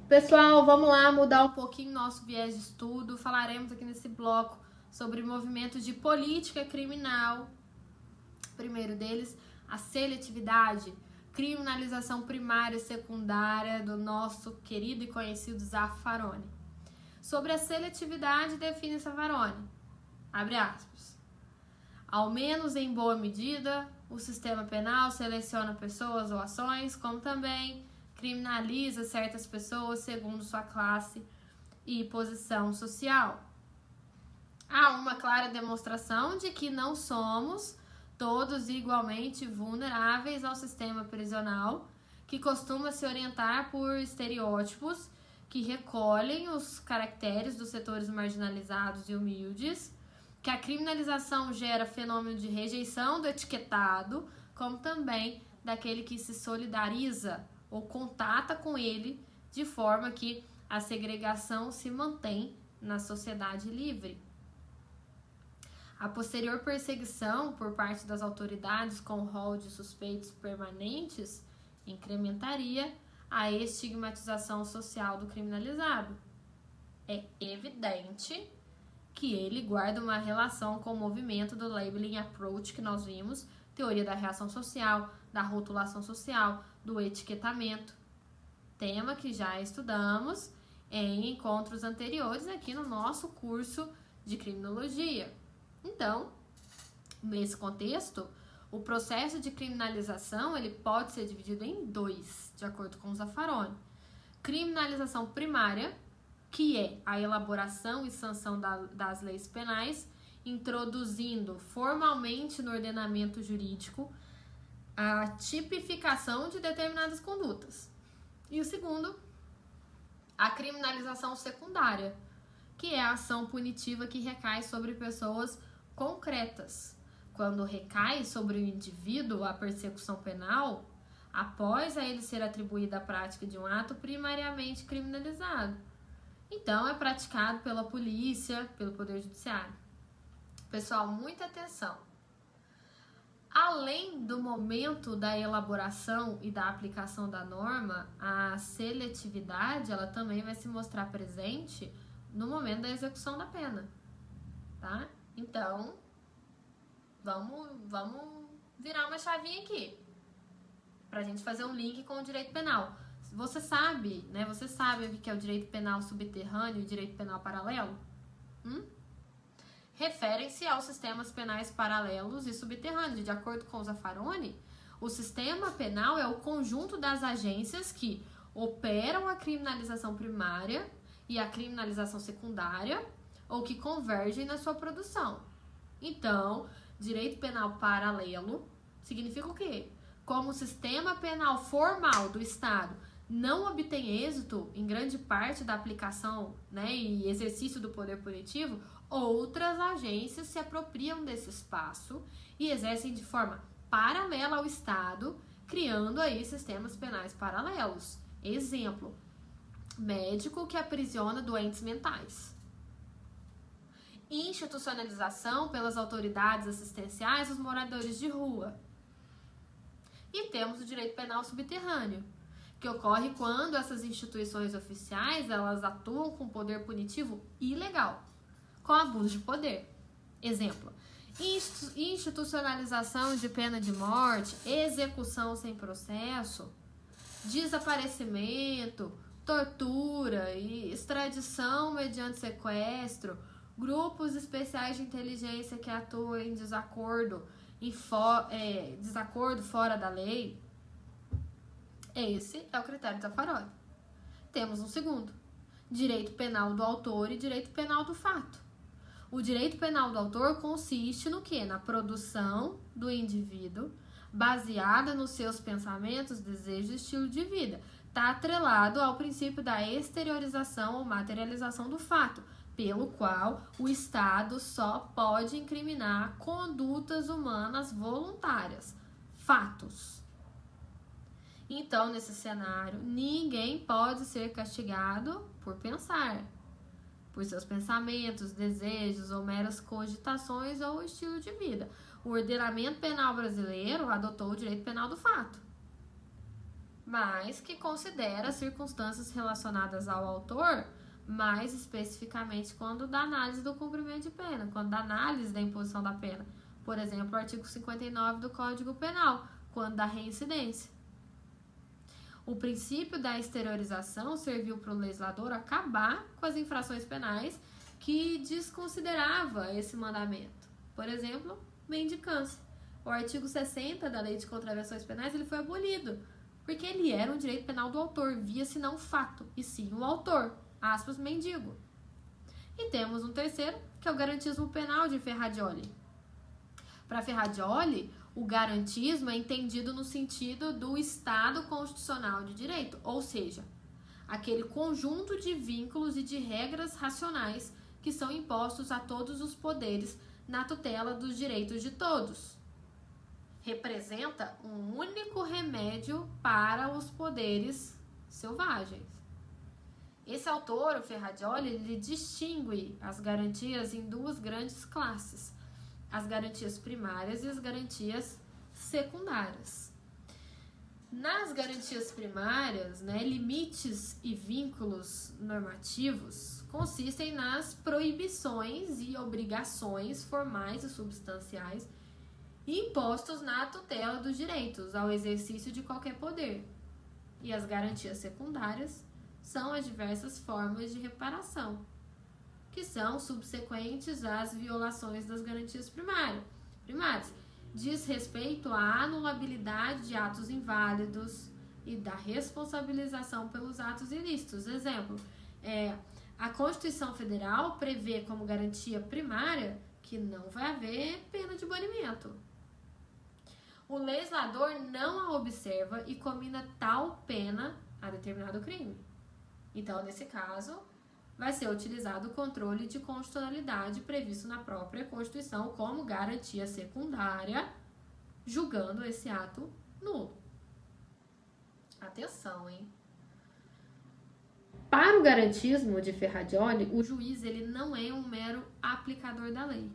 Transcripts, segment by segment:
Pessoal, vamos lá mudar um pouquinho nosso viés de estudo. Falaremos aqui nesse bloco sobre movimentos de política criminal. O primeiro deles, a seletividade, criminalização primária e secundária do nosso querido e conhecido Zaffaroni. Sobre a seletividade, define Zaffaroni, abre aspas, ao menos em boa medida, o sistema penal seleciona pessoas ou ações, como também criminaliza certas pessoas segundo sua classe e posição social. Há uma clara demonstração de que não somos todos igualmente vulneráveis ao sistema prisional, que costuma se orientar por estereótipos que recolhem os caracteres dos setores marginalizados e humildes, que a criminalização gera fenômeno de rejeição do etiquetado, como também daquele que se solidariza ou contata com ele, de forma que a segregação se mantém na sociedade livre. A posterior perseguição por parte das autoridades com rol de suspeitos permanentes incrementaria a estigmatização social do criminalizado. É evidente que ele guarda uma relação com o movimento do labeling approach que nós vimos, teoria da reação social, da rotulação social, do etiquetamento, tema que já estudamos em encontros anteriores aqui no nosso curso de criminologia. Então, nesse contexto, o processo de criminalização ele pode ser dividido em dois, de acordo com Zaffaroni. Criminalização primária, que é a elaboração e sanção das leis penais, introduzindo formalmente no ordenamento jurídico a tipificação de determinadas condutas. E o segundo, a criminalização secundária, que é a ação punitiva que recai sobre pessoas concretas. Quando recai sobre o indivíduo a persecução penal, após a ele ser atribuída a prática de um ato primariamente criminalizado. Então, é praticado pela polícia, pelo Poder Judiciário. Pessoal, muita atenção. Além do momento da elaboração e da aplicação da norma, a seletividade ela também vai se mostrar presente no momento da execução da pena, tá? Então, vamos virar uma chavinha aqui pra gente fazer um link com o direito penal. Você sabe, né? Você sabe o que é o direito penal subterrâneo e o direito penal paralelo? Referem-se aos sistemas penais paralelos e subterrâneos. De acordo com Zaffaroni, o sistema penal é o conjunto das agências que operam a criminalização primária e a criminalização secundária ou que convergem na sua produção. Então, direito penal paralelo significa o quê? Como o sistema penal formal do Estado não obtém êxito em grande parte da aplicação, né, e exercício do poder punitivo, outras agências se apropriam desse espaço e exercem de forma paralela ao Estado, criando aí sistemas penais paralelos. Exemplo, médico que aprisiona doentes mentais. Institucionalização pelas autoridades assistenciais dos moradores de rua. E temos o direito penal subterrâneo, que ocorre quando essas instituições oficiais elas atuam com poder punitivo ilegal, com abuso de poder. Exemplo, institucionalização de pena de morte, execução sem processo, desaparecimento, tortura e extradição mediante sequestro, grupos especiais de inteligência que atuam em desacordo fora da lei. Esse é o critério de Zaffaroni. Temos um segundo, direito penal do autor e direito penal do fato. O direito penal do autor consiste no quê? Na produção do indivíduo baseada nos seus pensamentos, desejos e estilo de vida. Está atrelado ao princípio da exteriorização ou materialização do fato, pelo qual o Estado só pode incriminar condutas humanas voluntárias, fatos. Então, nesse cenário, ninguém pode ser castigado por pensar, por seus pensamentos, desejos ou meras cogitações ou estilo de vida. O ordenamento penal brasileiro adotou o direito penal do fato. mas que considera circunstâncias relacionadas ao autor, mais especificamente quando da análise do cumprimento de pena, quando da análise da imposição da pena. Por exemplo, o artigo 59 do Código Penal, quando da reincidência. O princípio da exteriorização serviu para o legislador acabar com as infrações penais que desconsiderava esse mandamento. Por exemplo, mendicância. O artigo 60 da Lei de Contravenções Penais ele foi abolido, porque ele era um direito penal do autor, via-se não o fato, e sim o autor, aspas, mendigo. E temos um terceiro, que é o garantismo penal de Ferrajoli. Para Ferrajoli, o garantismo é entendido no sentido do Estado constitucional de direito, ou seja, aquele conjunto de vínculos e de regras racionais que são impostos a todos os poderes na tutela dos direitos de todos. Representa um único remédio para os poderes selvagens. Esse autor, o Ferrajoli, ele distingue as garantias em duas grandes classes: as garantias primárias e as garantias secundárias. Nas garantias primárias, limites e vínculos normativos consistem nas proibições e obrigações formais e substanciais impostos na tutela dos direitos ao exercício de qualquer poder. E as garantias secundárias são as diversas formas de reparação, que são subsequentes às violações das garantias primárias. Diz respeito à anulabilidade de atos inválidos e da responsabilização pelos atos ilícitos. Exemplo, a Constituição Federal prevê como garantia primária que não vai haver pena de banimento. O legislador não a observa e comina tal pena a determinado crime. Então, nesse caso, vai ser utilizado o controle de constitucionalidade previsto na própria Constituição como garantia secundária, julgando esse ato nulo. Atenção, hein? Para o garantismo de Ferrajoli, o juiz ele não é um mero aplicador da lei,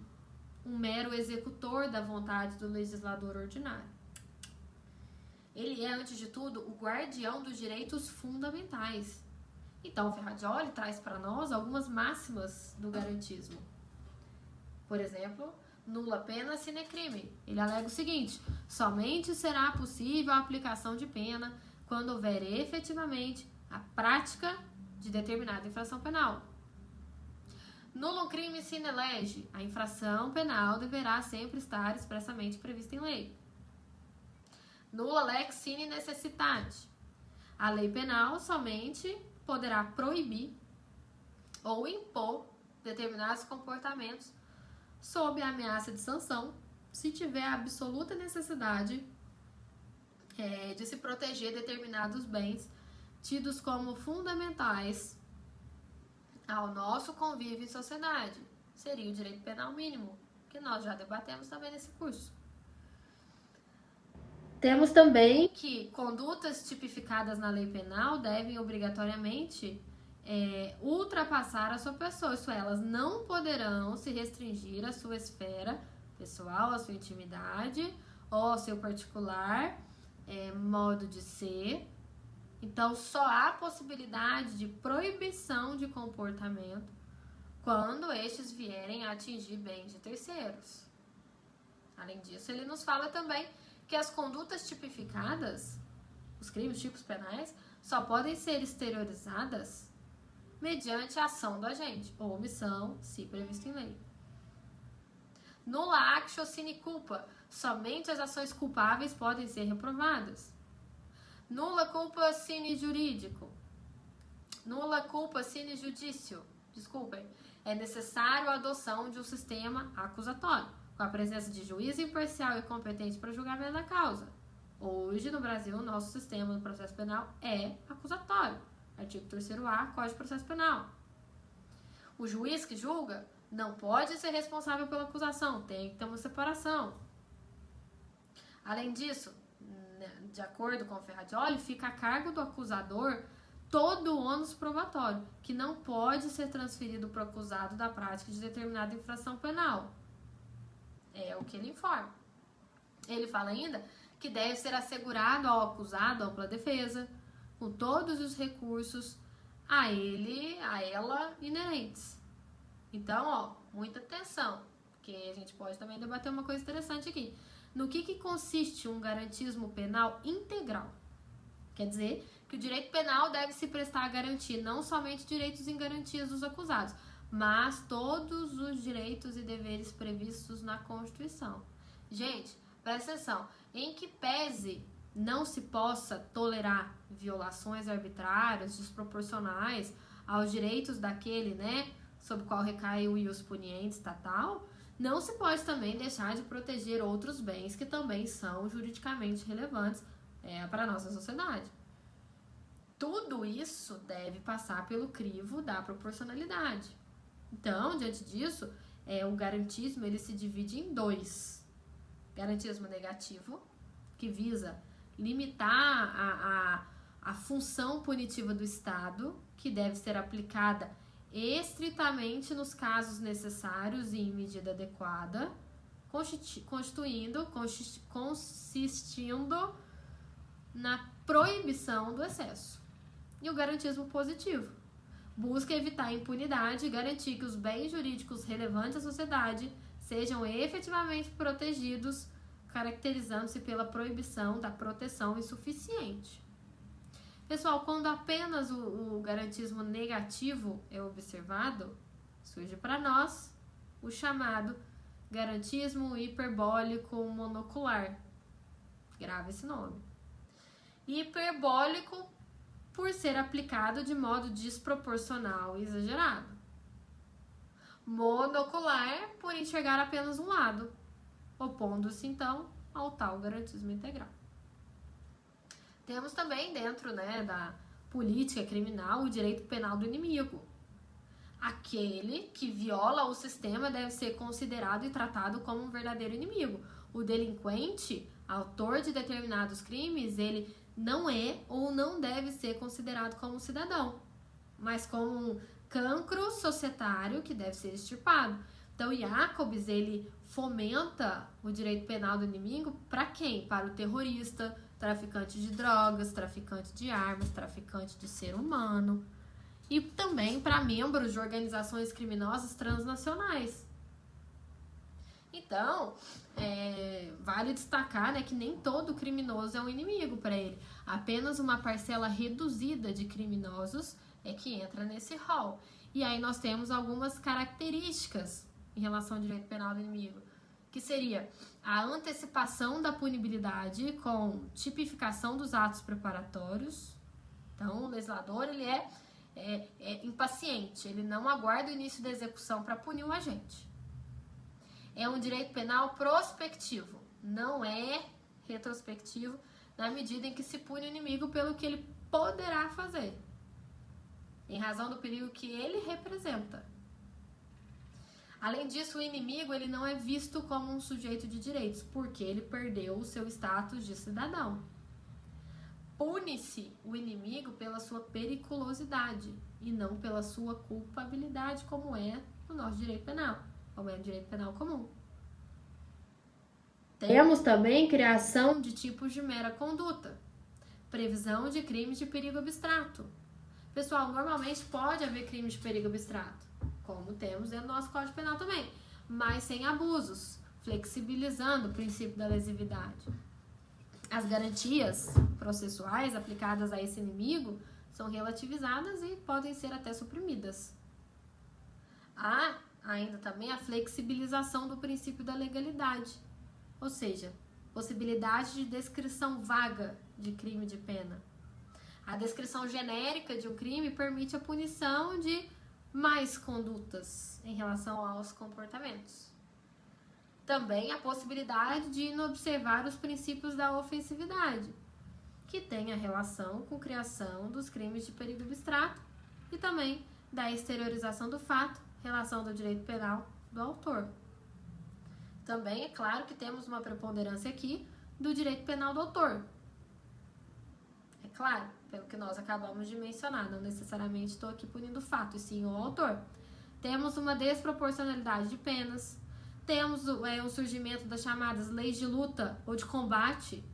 um mero executor da vontade do legislador ordinário. Ele é, antes de tudo, o guardião dos direitos fundamentais. Então, Ferrajoli traz para nós algumas máximas do garantismo. Por exemplo, nulla pena sine crime. Ele alega o seguinte: somente será possível a aplicação de pena quando houver efetivamente a prática de determinada infração penal. Nullum crime sine lege. A infração penal deverá sempre estar expressamente prevista em lei. Nulla lex sine necessitate. A lei penal somente poderá proibir ou impor determinados comportamentos sob a ameaça de sanção, se tiver absoluta necessidade de se proteger determinados bens tidos como fundamentais ao nosso convívio em sociedade. Seria o direito penal mínimo, que nós já debatemos também nesse curso. Temos também que condutas tipificadas na lei penal devem obrigatoriamente ultrapassar a sua pessoa, isso é, elas não poderão se restringir à sua esfera pessoal, à sua intimidade ou ao seu particular modo de ser. Então, só há possibilidade de proibição de comportamento quando estes vierem a atingir bens de terceiros. Além disso, ele nos fala também que as condutas tipificadas, os crimes, tipos penais, só podem ser exteriorizadas mediante a ação do agente, ou omissão, se previsto em lei. Nulla actio sine culpa. Somente as ações culpáveis podem ser reprovadas. Nulla culpa sine jurídico. Nulla culpa sine judicio. Desculpem. É necessário a adoção de um sistema acusatório, com a presença de juiz imparcial e competente para julgamento da causa. Hoje, no Brasil, o nosso sistema do processo penal é acusatório. Artigo 3º-A, Código de Processo Penal. O juiz que julga não pode ser responsável pela acusação, tem que ter uma separação. Além disso, de acordo com o Ferrajoli, fica a cargo do acusador todo o ônus probatório, que não pode ser transferido para o acusado da prática de determinada infração penal. É o que ele informa. Ele fala ainda que deve ser assegurado ao acusado ampla defesa, com todos os recursos a ela inerentes. Então, ó, muita atenção, porque a gente pode também debater uma coisa interessante aqui. No que consiste um garantismo penal integral? Quer dizer que o direito penal deve se prestar a garantir não somente direitos e garantias dos acusados, mas todos os direitos e deveres previstos na Constituição. Gente, presta atenção, em que pese não se possa tolerar violações arbitrárias, desproporcionais aos direitos daquele, né, sobre o qual recai o ius puniens estatal, não se pode também deixar de proteger outros bens que também são juridicamente relevantes para a nossa sociedade. Tudo isso deve passar pelo crivo da proporcionalidade. Então, diante disso, o garantismo ele se divide em dois. Garantismo negativo, que visa limitar a função punitiva do Estado, que deve ser aplicada estritamente nos casos necessários e em medida adequada, consistindo na proibição do excesso. E o garantismo positivo busca evitar a impunidade e garantir que os bens jurídicos relevantes à sociedade sejam efetivamente protegidos, caracterizando-se pela proibição da proteção insuficiente. Pessoal, quando apenas o garantismo negativo é observado, surge para nós o chamado garantismo hiperbólico monocular. Grave esse nome. Hiperbólico por ser aplicado de modo desproporcional e exagerado. Monocular por enxergar apenas um lado, opondo-se então ao tal garantismo integral. Temos também dentro, da política criminal o direito penal do inimigo. Aquele que viola o sistema deve ser considerado e tratado como um verdadeiro inimigo. O delinquente, autor de determinados crimes, ele não é ou não deve ser considerado como um cidadão, mas como um cancro societário que deve ser extirpado. Então, Jacobs, ele fomenta o direito penal do inimigo para quem? Para o terrorista, traficante de drogas, traficante de armas, traficante de ser humano. E também para membros de organizações criminosas transnacionais. Então, vale destacar que nem todo criminoso é um inimigo para ele. Apenas uma parcela reduzida de criminosos é que entra nesse rol. E aí nós temos algumas características em relação ao direito penal do inimigo, que seria a antecipação da punibilidade com tipificação dos atos preparatórios. Então, o legislador ele é impaciente, ele não aguarda o início da execução para punir o agente. É um direito penal prospectivo, não é retrospectivo, na medida em que se pune o inimigo pelo que ele poderá fazer, em razão do perigo que ele representa. Além disso, o inimigo ele não é visto como um sujeito de direitos, porque ele perdeu o seu status de cidadão. Pune-se o inimigo pela sua periculosidade e não pela sua culpabilidade, como é no nosso direito penal, como é no direito penal comum. Temos também criação de tipos de mera conduta, previsão de crimes de perigo abstrato. Pessoal, normalmente pode haver crimes de perigo abstrato, como temos dentro do nosso Código Penal também, mas sem abusos, flexibilizando o princípio da lesividade. As garantias processuais aplicadas a esse inimigo são relativizadas e podem ser até suprimidas. Há ainda também a flexibilização do princípio da legalidade, ou seja, possibilidade de descrição vaga de crime de pena. A descrição genérica de um crime permite a punição de mais condutas em relação aos comportamentos. Também a possibilidade de inobservar os princípios da ofensividade, que tem a relação com a criação dos crimes de perigo abstrato e também da exteriorização do fato, relação do direito penal do autor. Também é claro que temos uma preponderância aqui do direito penal do autor. É claro, pelo que nós acabamos de mencionar, não necessariamente estou aqui punindo o fato, e sim o autor. Temos uma desproporcionalidade de penas, temos o surgimento das chamadas leis de luta ou de combate,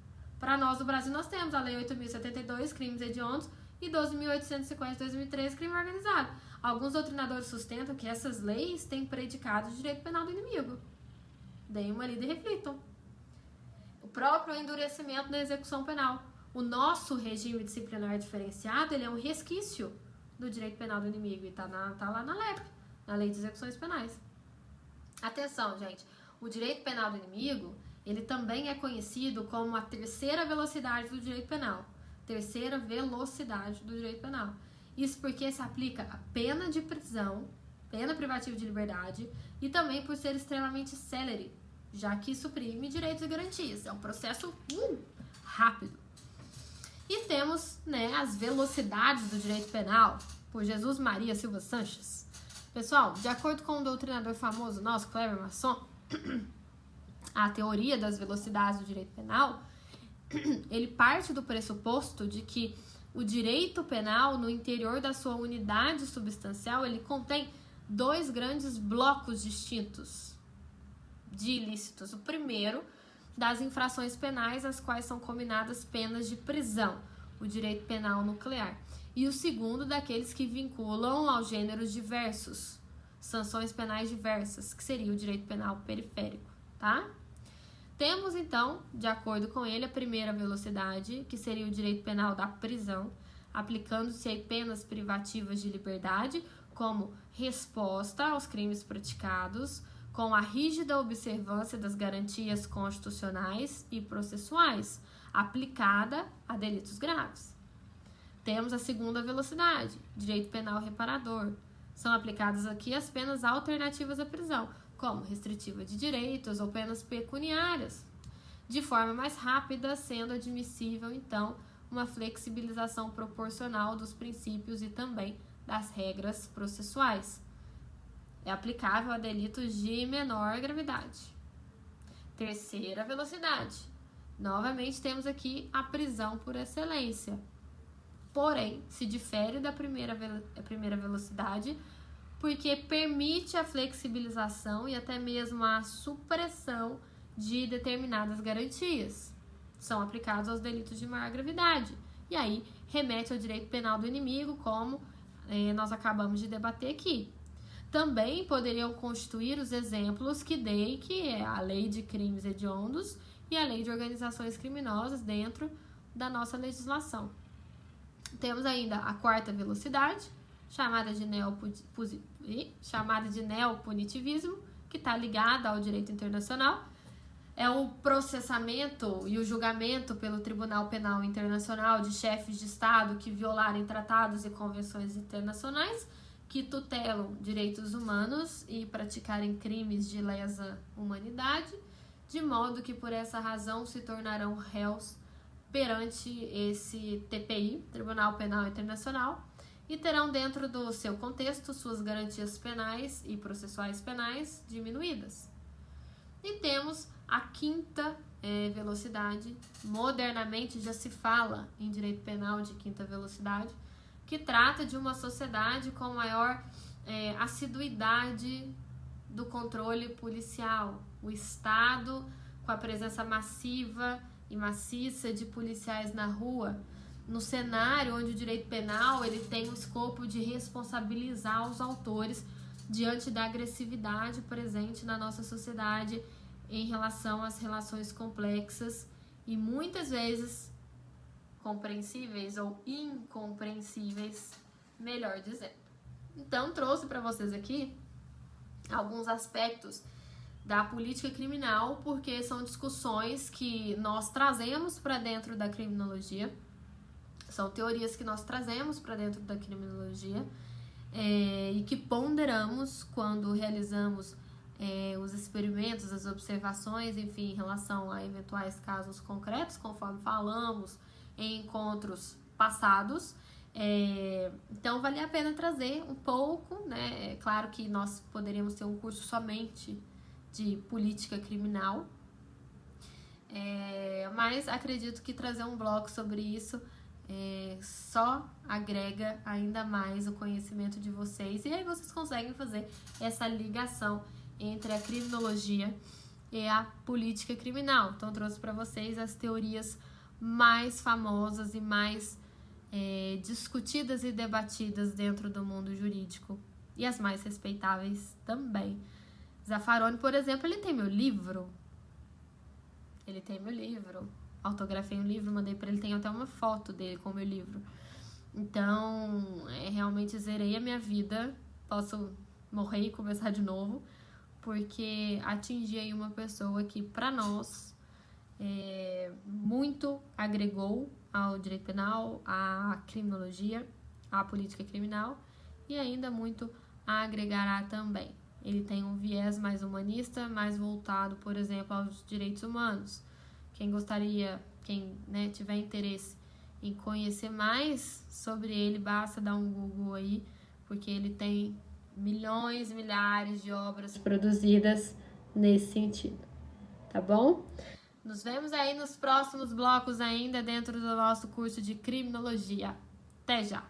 Para nós, no Brasil, nós temos a Lei 8.072, crimes hediondos, e 12.850 de 2013, crime organizado. Alguns doutrinadores sustentam que essas leis têm predicado de direito penal do inimigo. Deem uma lida e reflitam. O próprio endurecimento da execução penal. O nosso regime disciplinar diferenciado, ele é um resquício do direito penal do inimigo. E tá lá na LEP, na Lei de Execuções Penais. Atenção, gente. O direito penal do inimigo, ele também é conhecido como a terceira velocidade do direito penal. Terceira velocidade do direito penal. Isso porque se aplica a pena de prisão, pena privativa de liberdade, e também por ser extremamente célere, já que suprime direitos e garantias. É um processo rápido. E temos, né, as velocidades do direito penal, por Jesus Maria Silva Sanches. Pessoal, de acordo com um doutrinador famoso nosso, Cléber Masson, a teoria das velocidades do direito penal, ele parte do pressuposto de que o direito penal, no interior da sua unidade substancial, ele contém dois grandes blocos distintos de ilícitos. O primeiro, das infrações penais, às quais são combinadas penas de prisão, o direito penal nuclear. E o segundo, daqueles que vinculam aos gêneros diversos, sanções penais diversas, que seria o direito penal periférico, tá? Temos, então, de acordo com ele, a primeira velocidade, que seria o direito penal da prisão, aplicando-se aí penas privativas de liberdade como resposta aos crimes praticados, com a rígida observância das garantias constitucionais e processuais, aplicada a delitos graves. Temos a segunda velocidade, direito penal reparador. São aplicadas aqui as penas alternativas à prisão, como restritiva de direitos ou penas pecuniárias, de forma mais rápida, sendo admissível, então, uma flexibilização proporcional dos princípios e também das regras processuais. É aplicável a delitos de menor gravidade. Terceira velocidade. Novamente, temos aqui a prisão por excelência. Porém, se difere da primeira velocidade, porque permite a flexibilização e até mesmo a supressão de determinadas garantias. São aplicados aos delitos de maior gravidade. E aí, remete ao direito penal do inimigo, como nós acabamos de debater aqui. Também poderiam constituir os exemplos que dei, que é a lei de crimes hediondos e a lei de organizações criminosas dentro da nossa legislação. Temos ainda a quarta velocidade, chamada de neopunitivismo, que está ligada ao direito internacional. É o processamento e o julgamento pelo Tribunal Penal Internacional de chefes de Estado que violarem tratados e convenções internacionais que tutelam direitos humanos e praticarem crimes de lesa humanidade, de modo que por essa razão se tornarão réus perante esse TPI, Tribunal Penal Internacional, e terão dentro do seu contexto suas garantias penais e processuais penais diminuídas. E temos a quinta velocidade. Modernamente já se fala em direito penal de quinta velocidade, que trata de uma sociedade com maior assiduidade do controle policial. O Estado, com a presença massiva e maciça de policiais na rua, no cenário onde o direito penal ele tem o escopo de responsabilizar os autores diante da agressividade presente na nossa sociedade em relação às relações complexas e muitas vezes compreensíveis ou incompreensíveis, melhor dizendo. Então, trouxe para vocês aqui alguns aspectos da política criminal, porque são discussões que nós trazemos para dentro da criminologia, são teorias que nós trazemos para dentro da criminologia e que ponderamos quando realizamos os experimentos, as observações, enfim, em relação a eventuais casos concretos, conforme falamos em encontros passados. Então, vale a pena trazer um pouco, né? É claro que nós poderíamos ter um curso somente de política criminal, mas acredito que trazer um bloco sobre isso só agrega ainda mais o conhecimento de vocês, e aí vocês conseguem fazer essa ligação entre a criminologia e a política criminal. Então, trouxe para vocês as teorias mais famosas e mais discutidas e debatidas dentro do mundo jurídico, e as mais respeitáveis também. Zaffaroni, por exemplo, ele tem meu livro. Autografei um livro, mandei pra ele, tem até uma foto dele com o meu livro. Então, realmente zerei a minha vida, posso morrer e começar de novo, porque atingi aí uma pessoa que, pra nós, muito agregou ao direito penal, à criminologia, à política criminal, e ainda muito agregará também. Ele tem um viés mais humanista, mais voltado, por exemplo, aos direitos humanos. Quem tiver interesse em conhecer mais sobre ele, basta dar um Google aí, porque ele tem milhões, milhares de obras produzidas nesse sentido, tá bom? Nos vemos aí nos próximos blocos ainda dentro do nosso curso de criminologia. Até já!